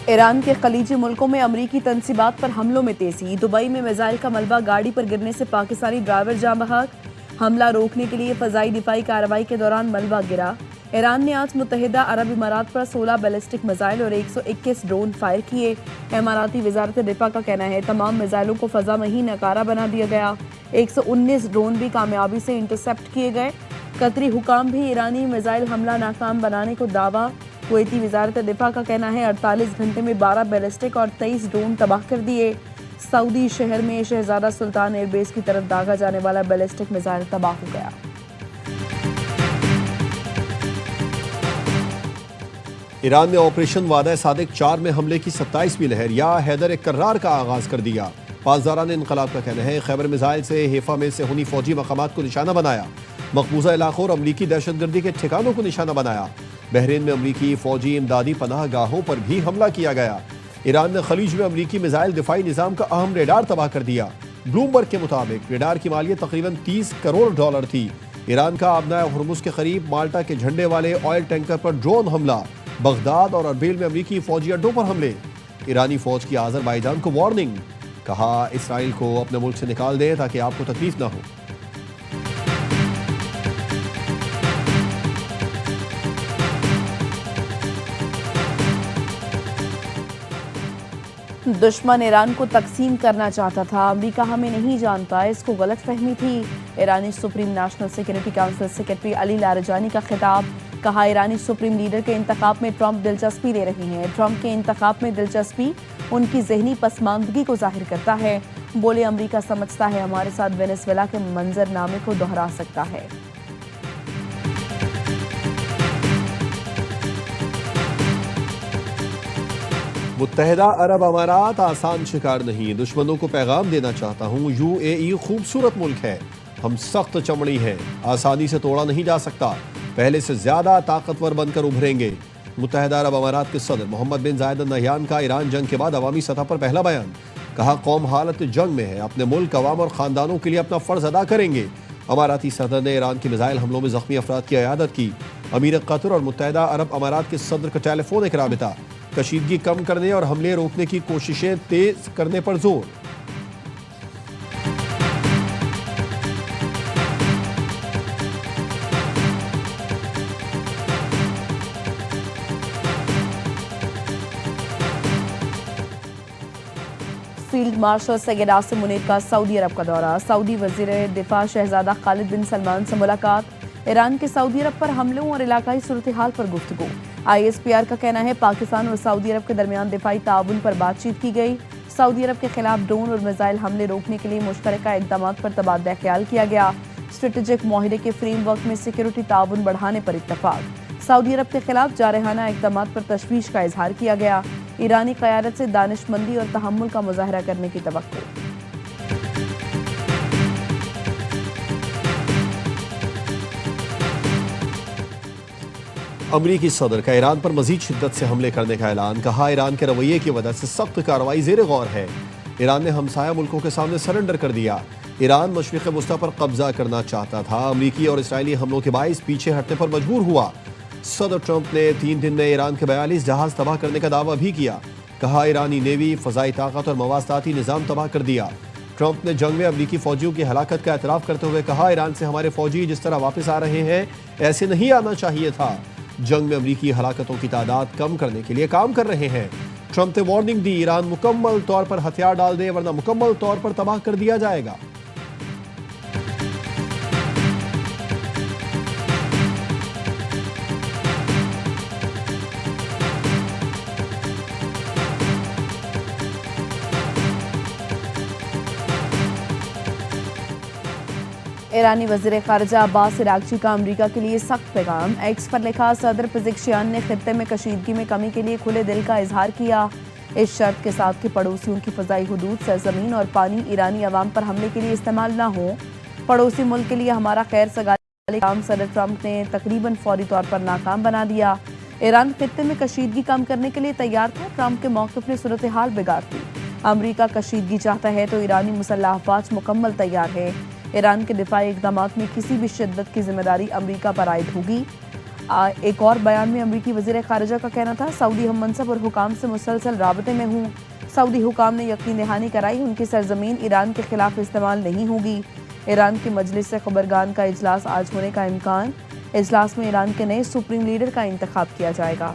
Iran के खलीजी मुल्कों में अमरीकी तनसीबात पर हमलों में तेजी। दुबई में मिसाइल का मलबा गाड़ी पर गिरने से पाकिस्तानी ड्राइवर जाँ बहक। हमला रोकने के लिए फजाई दिफाई कार्रवाई के दौरान मलबा गिरा। ईरान ने आज मुत्तहिदा अरब इमारात पर 16 बैलिस्टिक मिसाइल और 121 ड्रोन फायर किए। इमाराती वजारत दिफा का कहना है तमाम मिसाइलों को फजा में ही नकारा बना दिया गया। 119 ड्रोन भी कामयाबी से इंटरसेप्ट किए गए। कतरी हुकाम भी ईरानी मिसाइल हमला नाकाम बनाने को दावा। कुवैती वजारत दिफा का कहना है 48 घंटे में 12 बैलिस्टिक और 23 ड्रोन तबाह कर दिए। सऊदी शहर में शहजादा सुल्तान एयरबेस की तरफ दागा जाने वाला बैलिस्टिक मिसाइल तबाह हो गया। ईरान ने ऑपरेशन वादा सादिक 4 में हमले की 27वीं लहर या हैदर कर्रार का आगाज कर दिया। पासदारान इनकलाब का कहना है खैबर मिसाइल से हेफा में सेहूनी फौजी मकामात को निशाना बनाया। मकबूजा इलाकों और अमरीकी दहशतगर्दी के ठिकानों को निशाना बनाया। बहरीन में अमरीकी फौजी इमदादी पनाह गाहों पर भी हमला किया गया। ईरान ने खलीज में अमरीकी मिसाइल दिफाई निजाम का अहम रेडार तबाह कर दिया। ब्लूमबर्ग के मुताबिक रेडार की मालियत तकरीबन $30 करोड़ थी। ईरान का आबनाए हुर्मुज के करीब माल्टा के झंडे वाले ऑयल टैंकर पर ड्रोन हमला। बगदाद और अरबिल में अमरीकी फौजी अड्डों पर हमले। ईरानी फौज की आज़रबाईजान को वार्निंग, कहा इसराइल को अपने मुल्क से निकाल दें ताकि आपको तकलीफ ना हो। दुश्मन ईरान को तकसीम करना चाहता था, अमेरिका हमें नहीं जानता, इसको गलत फहमी थी। ईरानी supreme national security council secretary Ali Larijani का खिताब, कहा ईरानी सुप्रीम लीडर के इंतखाब में ट्रंप दिलचस्पी ले रहे हैं। ट्रंप के इंतखाब में दिलचस्पी उनकी जहनी पसमानदगी को जाहिर करता है। बोले अमेरिका समझता है हमारे साथ वेनेजुएला के मंजरनामे को दोहरा सकता है। मुत्तहिदा अरब अमारात आसान शिकार नहीं, दुश्मनों को पैगाम देना चाहता हूँ। UAE खूबसूरत मुल्क है, हम सख्त चमड़ी हैं, आसानी से तोड़ा नहीं जा सकता, पहले से ज्यादा ताकतवर बनकर उभरेंगे। मुत्तहिदा अरब अमारात के सदर मोहम्मद बिन जायद अल नहयान का ईरान जंग के बाद अवामी सतह पर पहला बयान, कहा कौम हालत जंग में है, अपने मुल्क, अवाम और खानदानों के लिए अपना फर्ज अदा करेंगे। अमाराती सदर ने ईरान की मिसाइल हमलों में जख्मी अफराद की अयादत की। अमीर कतर और मुत्तहिदा अरब अमारात के सदर का टेलीफोनिक राबिता, कशीदगी कम करने और हमले रोकने की कोशिशें तेज करने पर जोर। फील्ड मार्शल सैयद आसिम मुनीर का सऊदी अरब का दौरा, सऊदी वजीर दिफा शहजादा खालिद बिन सलमान से मुलाकात। ईरान के सऊदी अरब पर हमलों और इलाकाई सूरत हाल पर गुफ्तगू। ISPR का कहना है पाकिस्तान और सऊदी अरब के दरमियान दिफाई ताउन पर बातचीत की गई। सऊदी अरब के खिलाफ ड्रोन और मिसाइल हमले रोकने के लिए मुश्तरका इक़दाम पर तबादला ख्याल किया गया। स्ट्रेटेजिक माहिदे के फ्रेमवर्क में सिक्योरिटी ताउन बढ़ाने पर इत्तफाक। सऊदी अरब के खिलाफ जारहाना इक़दाम पर तशवीश का इजहार किया गया। ईरानी क़यादत से दानिशमंदी और तहम्मुल का मुज़ाहरा करने की तवक्को। अमरीकी सदर का ईरान पर मजीद शिद्दत से हमले करने का ऐलान, कहा ईरान के रवैये की वजह से सख्त कार्रवाई ज़ेर गौर है। ईरान ने हमसाया मुल्कों के सामने सरेंडर कर दिया। ईरान मशरिक़ वस्ता पर कब्जा करना चाहता था, अमरीकी और इसराइली हमलों के बाइस पीछे हटने पर मजबूर हुआ। सदर ट्रंप ने 3 दिन में ईरान के 42 जहाज तबाह करने का दावा भी किया, कहा ईरानी नेवी, फ़ज़ाई ताकत और मवासलाती निज़ाम तबाह कर दिया। ट्रंप ने जंग में अमरीकी फौजियों की हलाकत का एतराफ़ करते हुए कहा ईरान से हमारे फौजी जिस तरह वापस आ रहे हैं ऐसे नहीं आना चाहिए था। जंग में अमरीकी हलाकतों की तादाद कम करने के लिए काम कर रहे हैं। ट्रंप ने वार्निंग दी, ईरान मुकम्मल तौर पर हथियार डाल दे वरना मुकम्मल तौर पर तबाह कर दिया जाएगा। ईरानी वज़ीर ख़ारिजा अब्बास इराक़ची का अमरीका के लिए सख्त पैगाम। एक्स पर लिखा, सदर पेज़ेश्कियान ने खित्ते में कशीदगी में कमी के लिए खुले दिल का इजहार किया, इस शर्त के साथ कि पड़ोसियों की फ़ज़ाई हुदूद, सरज़मीन और पानी ईरानी अवाम पर हमले के लिए इस्तेमाल ना हो। पड़ोसी मुल्क के लिए हमारा खैर सगाई काम सदर ट्रंप ने तकरीबन फौरी तौर पर नाकाम बना दिया। ईरान खित्ते में कशीदगी कम करने के लिए तैयार था, ट्रंप के मौक़िफ़ ने सूरत हाल बिगाड़ दी। अमरीका कशीदगी चाहता है तो ईरानी मुसल्लह अफ़वाज मुकम्मल तैयार है। ईरान के दिफाई इक़दामात में किसी भी शिद्दत की जिम्मेदारी अमरीका पर आयद होगी। एक और बयान में अमरीकी वज़ीर ख़ारिजा का कहना था, सऊदी हम मनसब और हुकाम से मुसलसल राबते में हूँ। सऊदी हुकाम ने यकीन दहानी कराई उनकी सरजमीन ईरान के खिलाफ इस्तेमाल नहीं होगी। ईरान की मजलिस खबरगान का इजलास आज होने का इम्कान। इजलास में ईरान के नए सुप्रीम लीडर का इंतखाब किया जाएगा।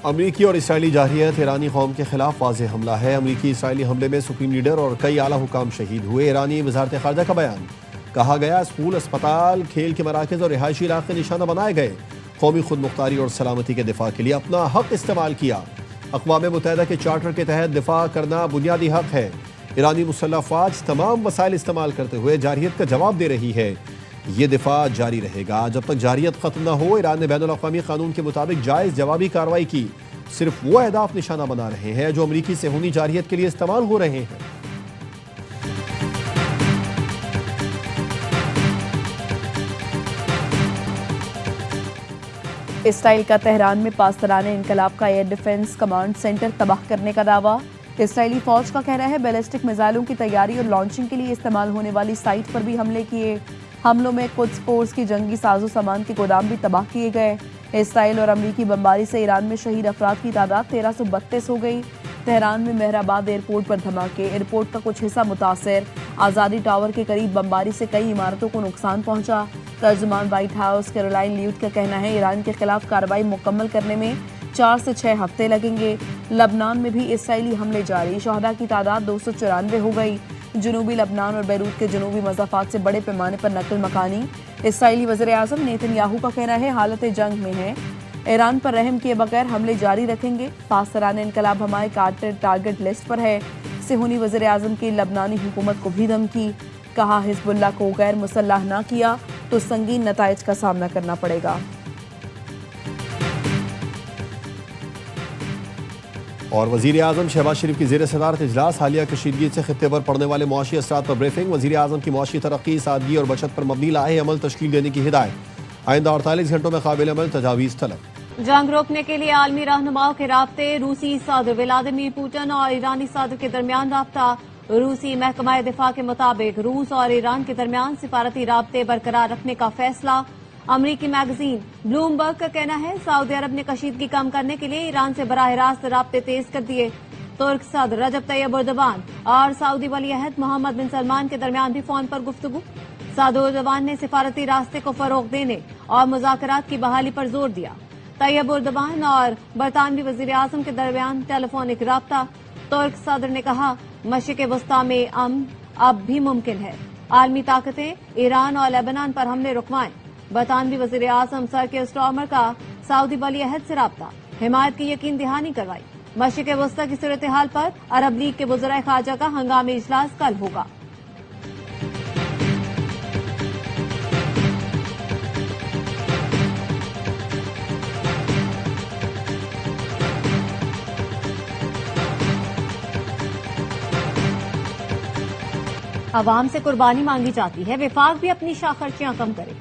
अमरीकी और इसराइली जारहियत ईरानी कौम के खिलाफ वाज़ेह हमला है। अमरीकी इसराइली हमले में सुप्रीम लीडर और कई आला हुकाम शहीद हुए। ईरानी वज़ारत ख़ारिजा का बयान, कहा गया स्कूल, अस्पताल, खेल के मराकज़ और रिहायशी इलाके निशाना बनाए गए। कौमी खुद मुख्तारी और सलामती के दिफा के लिए अपना हक इस्तेमाल किया। अक़वाम मुत्तहिदा के चार्टर के तहत दिफा करना बुनियादी हक है। ईरानी मुसल्लह फ़ौज तमाम वसाइल इस्तेमाल करते हुए जारहियत का जवाब दे रही है। ये दिफा जारी रहेगा जब तक जारहियत खत्म न हो। ईरान ने बैनुल अक़वामी कानून के मुताबिक जायज़ जवाबी कार्रवाई की। सिर्फ वो अहदाफ निशाना बना रहे हैं जो अमरीकी से होनी जारहियत के लिए इस्तेमाल हो रहे हैं। इसराइल का तेहरान में पासदाराने इनकलाब का एयर डिफेंस कमांड सेंटर तबाह करने का दावा। इसराइली फौज का कहना है बैलिस्टिक मिसाइलों की तैयारी और लॉन्चिंग के लिए इस्तेमाल होने वाली साइट पर भी हमले किए। हमलों में कुछ फोर्स की जंगी साजो सामान के गोदाम भी तबाह किए गए। इसराइल और अमरीकी बमबारी से ईरान में शहीद अफराद की तादाद 1332 हो गई। तेहरान में मेहराबाद एयरपोर्ट पर धमाके, एयरपोर्ट का कुछ हिस्सा मुतासर। आज़ादी टावर के करीब बमबारी से कई इमारतों को नुकसान पहुंचा। तर्जुमान व्हाइट हाउस कैरोलाइन ल्यूट का कहना है ईरान के खिलाफ कार्रवाई मुकम्मल करने में 4 से 6 हफ्ते लगेंगे। लबनान में भी इसराइली हमले जारी, शहदा की तादाद 294 हो गई। जनूबी लबनान और बैरूत के जनूबी मज़ाफ़ात से बड़े पैमाने पर नकल मकानी। इसराइली वज़ीर-ए-आज़म नेतन्याहू का कहना है हालत जंग में है, ईरान पर रहम किए बगैर हमले जारी रखेंगे। पासदाराने इनकलाब हमारे टारगेट लिस्ट पर है। सिहूनी वज़ीर-ए-आज़म की लबनानी हुकूमत को भी धमकी, कहा हिज़्बुल्लाह को गैर मुसल्लह ना किया तो संगीन नताइज का सामना करना पड़ेगा। और वज़ीर आज़म शहबाज शरीफ की ज़ेर सदारत इजलास, हालिया कशीदगी से खित्ते पर पड़ने वाले मुआशी असरात पर ब्रीफिंग। वज़ीर आज़म की मुआशी तरक्की, सादगी और बचत पर मबनी लाहे अमल तश्कील देने की हिदायत। आइंदा 48 घंटों में काबिल अमल तजावीज़ तलब। जंग रोकने के लिए आलमी रहनुमाओं के राब्ते, रूसी सदर व्लादिमीर पुतिन और ईरानी सदर के दरमियान राब्ता। रूसी महकमा दिफा के मुताबिक रूस और ईरान के दरमियान सिफारती राब्ते बरकरार रखने का फैसला। अमरीकी मैगजीन ब्लूमबर्ग का कहना है सऊदी अरब ने कशीदगी कम करने के लिए ईरान से बराह रास्त राब्ते तेज कर दिए। तुर्क सदर रजब तैयब एर्दोगान और सऊदी वली अहद मोहम्मद बिन सलमान के दरमियान भी फोन पर गुफ्तगू। सदर एर्दोगान ने सिफारती रास्ते को फरोग देने और मुज़ाकरात की बहाली पर जोर दिया। तैयब एर्दोगान और बरतानवी वज़ीर आज़म के दरमियान टेलीफोनिक राब्ता। तुर्क सदर ने कहा मशरिक़ वस्ता में अमन अब भी मुमकिन है, आलमी ताकतें ईरान और लेबनान पर हमले रुकवाएं। बरतानवी वज़ीर आज़म सर के स्टॉर्मर का सऊदी वली अहद से राब्ता, हिमायत की यकीन दहानी करवाई। मशरिक़ वस्ता की सूरत हाल पर अरब लीग के वज़राए ख़ारजा का हंगामी इजलास कल होगा। अवाम से कुर्बानी मांगी जाती है, विफाक भी अपनी शाह खर्चियां कम करे।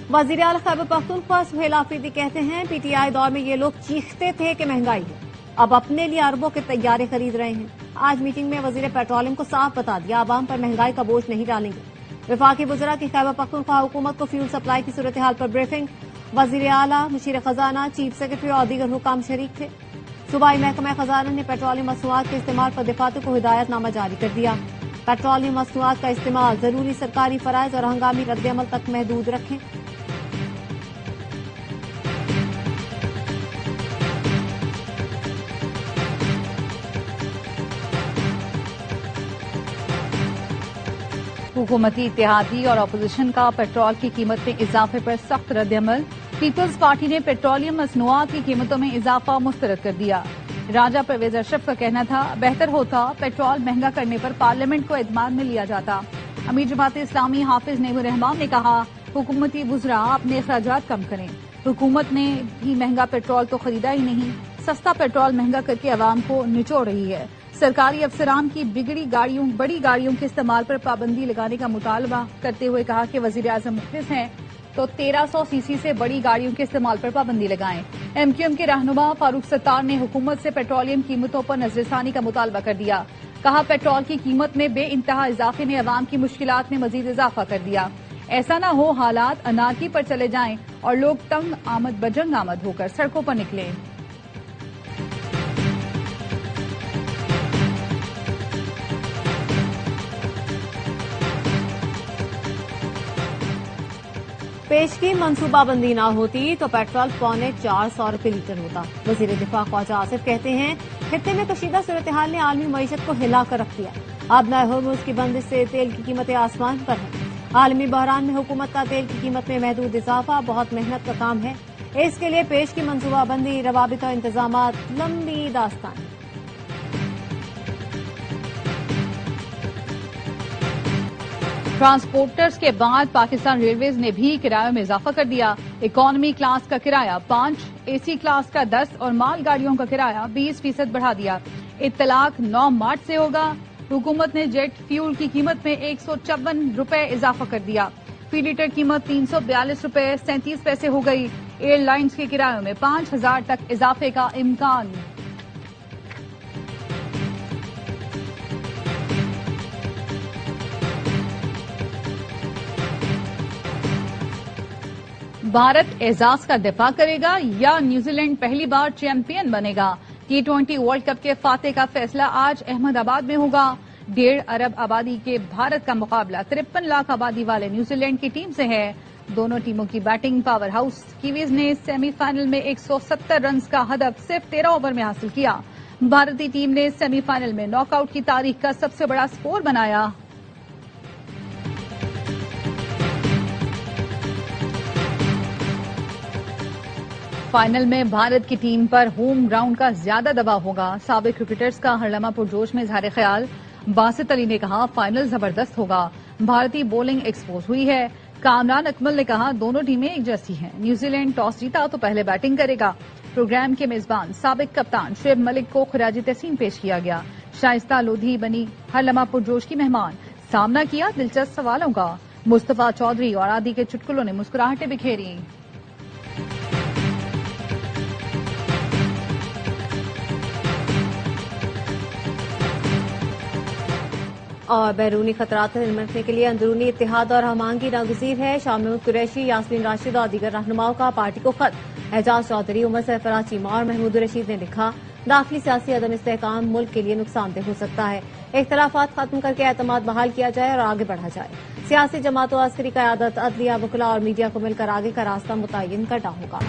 वज़ीर आला खैबर पख्तूनख्वा सुहेल आफरीदी कहते हैं पीटीआई दौर में ये लोग चीखते थे कि महंगाई है, अब अपने लिए अरबों के तैयारे खरीद रहे हैं। आज मीटिंग में वज़ीर पेट्रोलियम को साफ बता दिया अवाम पर महंगाई का बोझ नहीं डालेंगे। विफाकी वज़रा की खैबर पख्तूनख्वा हुकूमत को फ्यूल सप्लाई की सूरत हाल पर ब्रीफिंग। वज़ीर आला, मुशीर खजाना, चीफ सेक्रेटरी और दीगर हुकाम शरीक थे। सूबाई महकमा खजाना ने पेट्रोलियम मसनूआत के इस्तेमाल पर दफातर को हिदायतनामा जारी कर दिया। पेट्रोलियम मसनूआत का इस्तेमाल जरूरी सरकारी फराइज और हंगामी रद्द-ए-अमल तक महदूद रखें। हुकूमती इत्तेहादी और अपोजिशन का पेट्रोल की कीमत में इजाफे पर सख्त रद्द-ए-अमल। पीपल्स पार्टी ने पेट्रोलियम मसनूआत की कीमतों में इजाफा मुस्तरद कर दिया। राजा परवेज अशरफ का कहना था बेहतर होता पेट्रोल महंगा करने पर पार्लियामेंट को एतमाद में लिया जाता। अमीर जमात इस्लामी हाफिज नईमुर रहमान ने कहा हुकूमती बुजरा अपने अखराजात कम करें। हुकूमत ने भी महंगा पेट्रोल तो खरीदा ही नहीं, सस्ता पेट्रोल महंगा करके अवाम को निचोड़ रही है। सरकारी अफसरान की बड़ी गाड़ियों के इस्तेमाल पर पाबंदी लगाने का मुतालबा करते हुए कहा कि वजीर आजम मुखलिस हैं तो 1300 सीसी से बड़ी गाड़ियों के इस्तेमाल पर पाबंदी लगाएं। एमक्यूएम के रहनुमा फारूक सत्तार ने हुकूमत से पेट्रोलियम कीमतों पर नजरसानी का मुतालबा कर दिया। कहा, पेट्रोल की कीमत में बेइंतहा इजाफे ने अवाम की मुश्किलात में मजीद इजाफा कर दिया। ऐसा ना हो हालात अनारकी पर चले जाएं और लोग तंग आमद बजंग आमद होकर सड़कों पर निकले। पेश की मंसूबाबंदी ना होती तो पेट्रोल ₹450 लीटर होता। वजीर दिफा ख्वाजा आसिफ कहते हैं, खित्ते में कशीदा सूरत हाल ने आलमी मईशत को हिलाकर रख दिया। अब नए होर्मुज की बंदिश से तेल की कीमतें आसमान पर हैं। आलमी बहरान में हुकूमत का तेल की कीमत में महदूद इजाफा बहुत मेहनत का काम है। इसके लिए पेश की मंसूबाबंदी, रवाबित और इंतजामात लंबी दास्तान है। ट्रांसपोर्टर्स के बाद पाकिस्तान रेलवेज ने भी किरायों में इजाफा कर दिया। इकोनॉमी क्लास का किराया 5, एसी क्लास का 10 और मालगाड़ियों का किराया 20% बढ़ा दिया। इत्तलाक 9 मार्च से होगा। हुकूमत ने जेट फ्यूल की कीमत में ₹154 इजाफा कर दिया। फी लीटर कीमत ₹342.37 हो गई। एयरलाइंस के किरायों में 5,000 तक इजाफे का इम्कान। भारत एजाज का दिफा करेगा या न्यूजीलैंड पहली बार चैंपियन बनेगा? T20 वर्ल्ड कप के फाते का फैसला आज अहमदाबाद में होगा। 1.5 अरब आबादी के भारत का मुकाबला 53 लाख आबादी वाले न्यूजीलैंड की टीम से है। दोनों टीमों की बैटिंग पावर हाउस। कीवीज ने सेमीफाइनल में 170 रन का हदफ सिर्फ 13 ओवर में हासिल किया। भारतीय टीम ने सेमीफाइनल में नॉकआउट की तारीख का सबसे बड़ा स्कोर बनाया। फाइनल में भारत की टीम पर होम ग्राउंड का ज्यादा दबाव होगा। साबिक क्रिकेटर्स का हरलमा पुरजोश में इजहार ख्याल। बासित अली ने कहा, फाइनल जबरदस्त होगा। भारतीय बॉलिंग एक्सपोज हुई है। कामरान अकमल ने कहा, दोनों टीमें एक जैसी हैं। न्यूजीलैंड टॉस जीता तो पहले बैटिंग करेगा। प्रोग्राम के मेजबान साबिक कप्तान शुएब मलिक को खिराजी तहसीन पेश किया गया। शाइस्ता लोधी बनी हरलमा पुरजोश की मेहमान। सामना किया दिलचस्प सवालों का। मुस्तफा चौधरी और आदि के चुटकुलों ने मुस्कुराहटें बिखेरी। और बैरूनी खतरात से निपटने के लिए अंदरूनी इत्तेहाद और हमांगी नागुज़ीर है। शाह महमूद कुरैशी, यास्मीन राशिद और दीगर रहनुमाओं का पार्टी को खत। एजाज चौधरी, उमर सरफराज चीमा और महमूद रशीद ने लिखा, दाखिली सियासी अदम इस्तेहकाम मुल्क के लिए नुकसानदेह हो सकता है। इख्तलाफात खत्म करके एतमाद बहाल किया जाए और आगे बढ़ा जाए। सियासी जमातों, अस्करी क़यादत, अदलिया, वकला और मीडिया को मिलकर आगे का रास्ता मुतय्यन करना होगा।